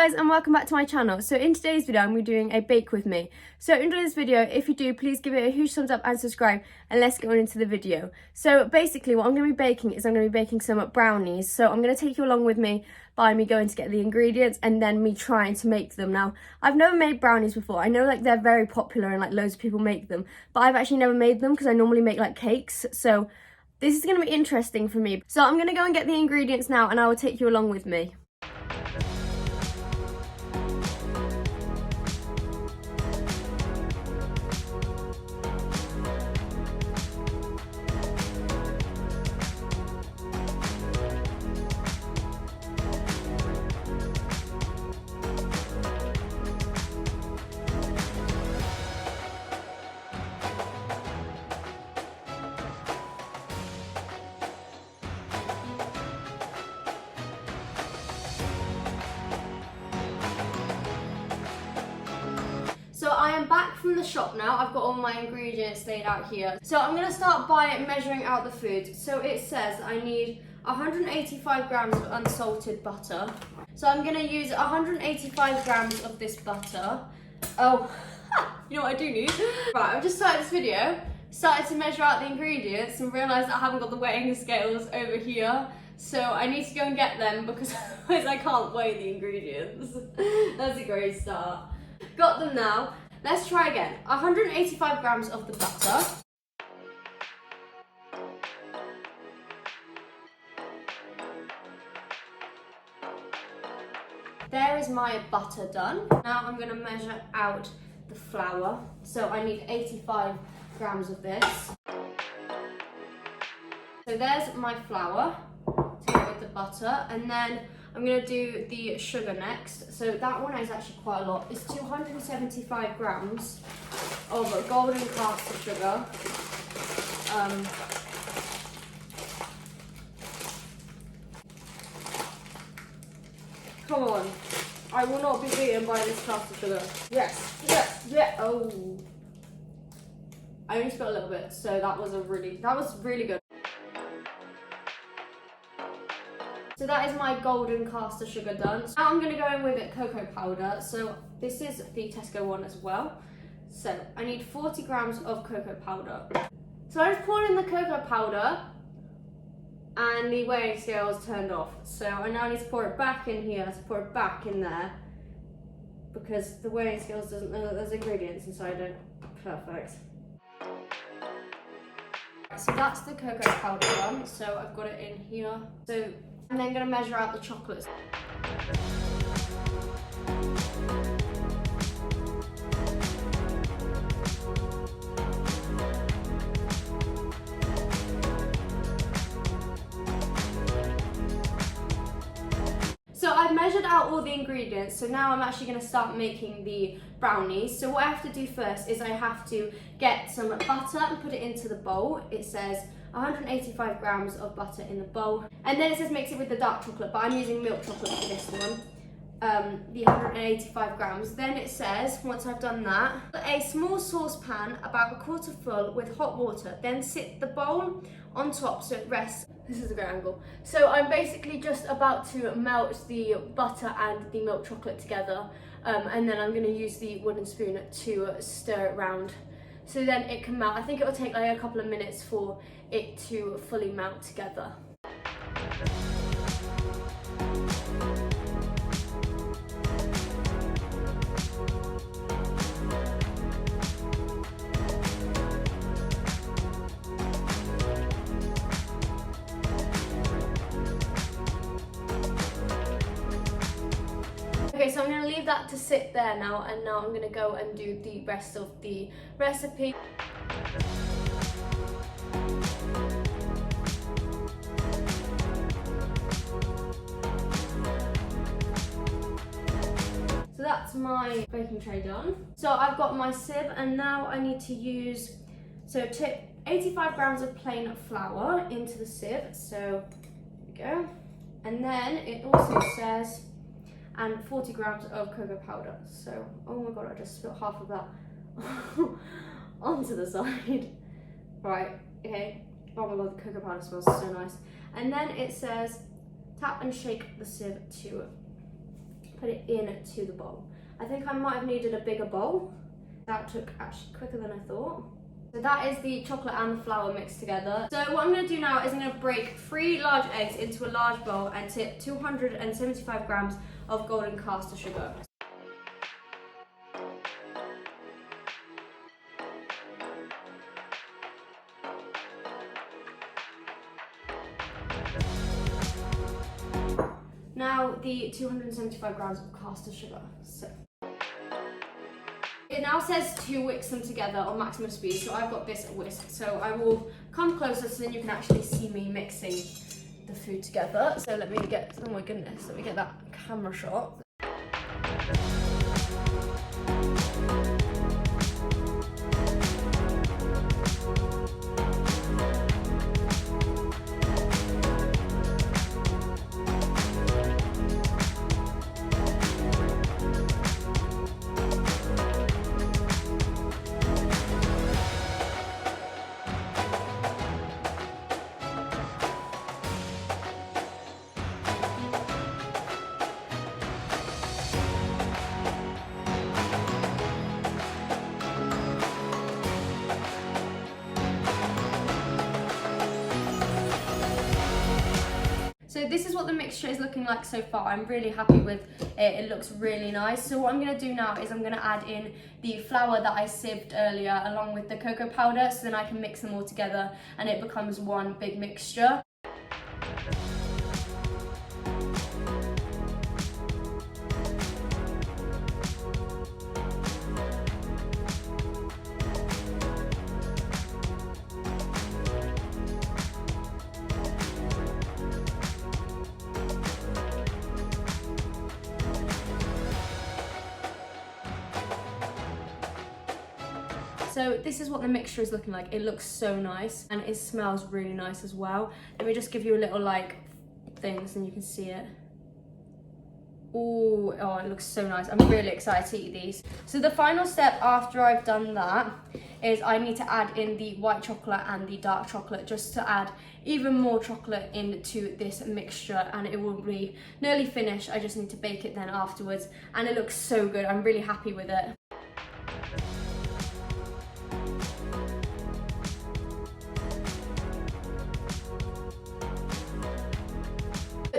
guys and welcome back to my channel. So in today's video I'm going to be doing a bake with me. So enjoy this video. If you do, please give it a huge thumbs up and subscribe, and let's get on into the video. So basically what I'm going to be baking is I'm going to be baking some brownies. So I'm going to take you along with me by me going to get the ingredients and then me trying to make them. Now I've never made brownies before. I know like they're very popular and like loads of people make them, but I've actually never made them because I normally make like cakes. So this is going to be interesting for me. So I'm going to go and get the ingredients now and I will take you along with me. So I am back from the shop now. I've got all my ingredients laid out here. So I'm going to start by measuring out the food. So it says I need 185 grams of unsalted butter. So I'm going to use 185 grams of this butter. Oh, you know what I do need? Right, I've just started this video, started to measure out the ingredients and realised I haven't got the weighing scales over here. So I need to go and get them because otherwise I can't weigh the ingredients. That's a great start. Got them now. Let's try again. 185 grams of the butter. There is my butter done. Now I'm going to measure out the flour. So I need 85 grams of this. So there's my flour to go with the butter, and then I'm going to do the sugar next. So that one is actually quite a lot. It's 275 grams of golden caster sugar. Come on, I will not be beaten by this caster sugar. Yes, yes, yeah. Oh, I only spilled a little bit, so that was really good. So that is my golden caster sugar done. So now I'm going to go in with cocoa powder. So this is the Tesco one as well. So I need 40 grams of cocoa powder. So I just poured in the cocoa powder and the weighing scale is turned off. So I now need to pour it back in here, to pour it back in there because the weighing scale doesn't know that there's ingredients inside it. Perfect. So that's the cocoa powder one. So I've got it in here. So I'm then going to measure out the chocolates. So I've measured out all the ingredients, so now I'm actually going to start making the brownies. So what I have to do first is I have to get some butter and put it into the bowl. It says 185 grams of butter in the bowl, and then it says mix it with the dark chocolate, but I'm using milk chocolate for this one. The 185 grams. Then it says, once I've done that, a small saucepan about a quarter full with hot water, then sit the bowl on top so it rests. This is a great angle. So I'm basically just about to melt the butter and the milk chocolate together, and then I'm going to use the wooden spoon to stir it round. So then it can melt. I think it will take like a couple of minutes for it to fully melt together. Okay, so I'm going to leave that to sit there now, and now I'm going to go and do the rest of the recipe. So that's my baking tray done. So I've got my sieve, and now I need to use, so tip 85 grams of plain flour into the sieve. So there we go. And then it also says and 40 grams of cocoa powder. So, oh my god, I just spilled half of that onto the side. Right, okay. Oh my god, the cocoa powder smells so nice. And then it says tap and shake the sieve to put it into the bowl. I think I might have needed a bigger bowl. That took actually quicker than I thought. So that is the chocolate and the flour mixed together. So what I'm going to do now is I'm going to break 3 large eggs into a large bowl and tip 275 grams of golden caster sugar. Now the 275 grams of caster sugar. So it now says to whisk them together on maximum speed, so I've got this whisk. So I will come closer so then you can actually see me mixing the food together. So let me get, oh my goodness, let me get that camera shot. So this is what the mixture is looking like so far. I'm really happy with it. It looks really nice. So what I'm going to do now is I'm going to add in the flour that I sieved earlier along with the cocoa powder, so then I can mix them all together and it becomes one big mixture. So this is what the mixture is looking like. It looks so nice and it smells really nice as well. Let me just give you a little like thing so you can see it. Ooh, oh, it looks so nice. I'm really excited to eat these. So the final step after I've done that is I need to add in the white chocolate and the dark chocolate just to add even more chocolate into this mixture, and it will be nearly finished. I just need to bake it then afterwards, and it looks so good. I'm really happy with it.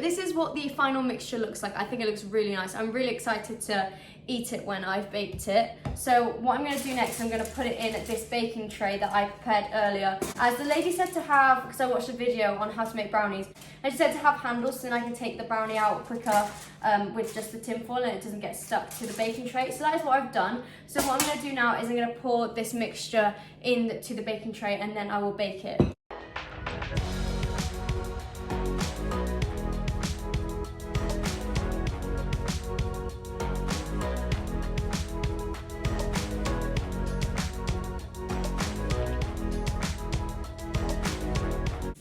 This is what the final mixture looks like. I think it looks really nice. I'm really excited to eat it when I've baked it. So what I'm going to do next, I'm going to put it in this baking tray that I prepared earlier. As the lady said to have, because I watched a video on how to make brownies, and she said to have handles so then I can take the brownie out quicker with just the tin foil and it doesn't get stuck to the baking tray. So that is what I've done. So what I'm going to do now is I'm going to pour this mixture into the baking tray and then I will bake it.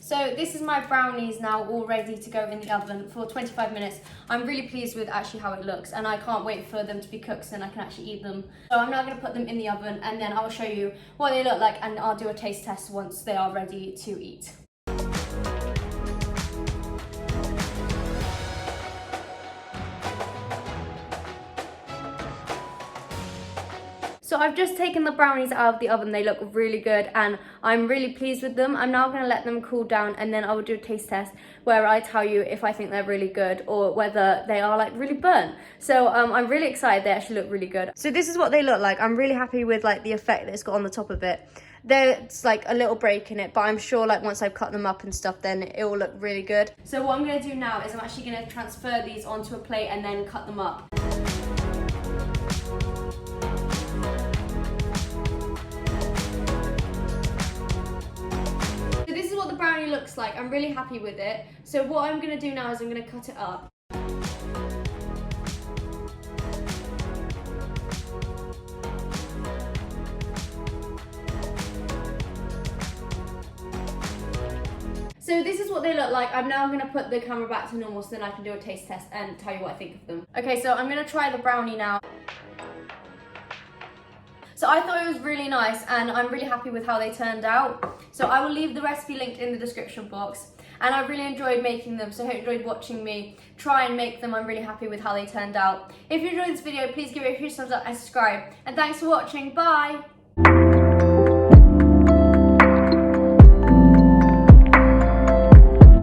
So this is my brownies now all ready to go in the oven for 25 minutes. I'm really pleased with actually how it looks and I can't wait for them to be cooked so then I can actually eat them. So I'm now going to put them in the oven and then I'll show you what they look like and I'll do a taste test once they are ready to eat. So I've just taken the brownies out of the oven. They look really good and I'm really pleased with them. I'm now going to let them cool down and then I will do a taste test where I tell you if I think they're really good or whether they are like really burnt. So I'm really excited. They actually look really good. So this is what they look like. I'm really happy with like the effect that it's got on the top of it. There's like a little break in it, but I'm sure like once I've cut them up and stuff, then it will look really good. So what I'm going to do now is I'm actually going to transfer these onto a plate and then cut them up. The brownie looks like. I'm really happy with it. So what I'm going to do now is I'm going to cut it up. So this is what they look like. I'm now going to put the camera back to normal so then I can do a taste test and tell you what I think of them. Okay, so I'm going to try the brownie now. So I thought it was really nice and I'm really happy with how they turned out. So I will leave the recipe linked in the description box. And I really enjoyed making them, so I hope you enjoyed watching me try and make them. I'm really happy with how they turned out. If you enjoyed this video, please give it a huge thumbs up and subscribe. And thanks for watching, bye!